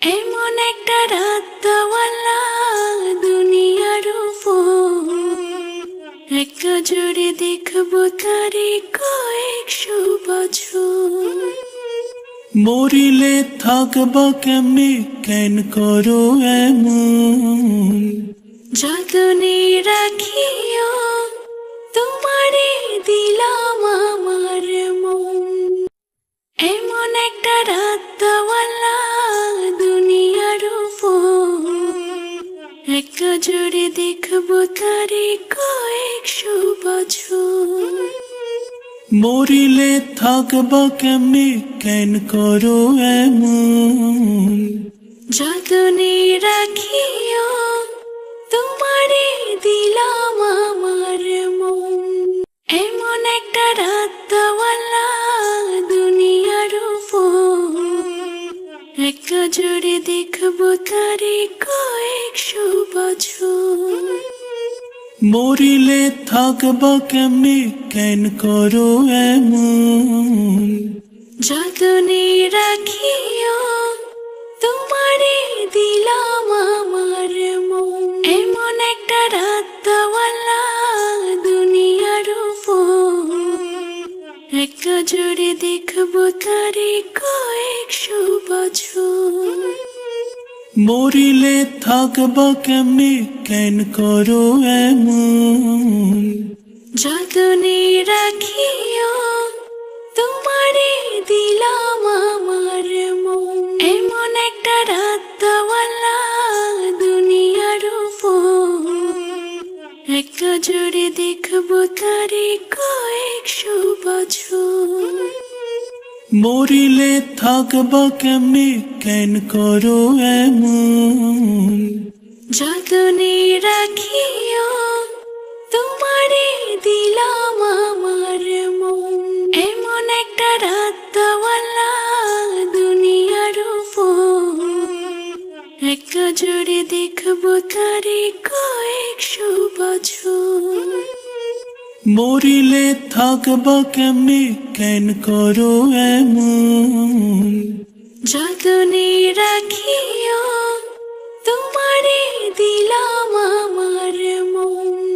এমন একটা রাত দেওয়ালা দুনিয়ার উপর, এক নজরে দেখবো তারে কয়েকশো বছর। মরিলে থাকবা কেমনে, কেন করো এমন? যতনে রাখিও তোমারে দিলাম আমার মন। এমন একটা রাত দেওয়ালা দুনিয়ার উপর, এক নজরে দেখবো তারে কয়েকশো বছর। মরিলে থাকবা কেমনে, কেন করো এমন? যতনে রাখিও তোমারে দিলাম আমার মন। এমন একটা রাত দেওয়ালা দুনিয়ার উপর, এক নজরে দেখবো তারে কয়েকশো বছর। মরিলে থাকবা কেমনে, কেন করো এমন? যতনে রাখিও তোমারে দিলাম আমার মন। এমন একটা রাত দেওয়ালা দুনিয়ার উপর, এক নজরে দেখবো তারে কয়েকশো বছর। মরিলে থাকবা কেমনে, কেন করো এমন? যতনে রাখিও তোমারে দিলাম আমার মন। এমন একটা রাত দেওয়ালা দুনিয়ার উপর, এক নজরে দেখবো তারে কয়েকশো বছর। মরিলে থাকবা কেমনে, কেন করো এমন? যতনে রাখিও তোমারে দিলাম আমার মন। এমন একটা রাত দেওয়ালা দুনিয়ার উপর, এক নজরে দেখবো তারে কয়েকশো বছর। মরিলে থাকবা কেমনে, কেন করো এমন? যতনে রাখিও তোমারে দিলাম আমার মন।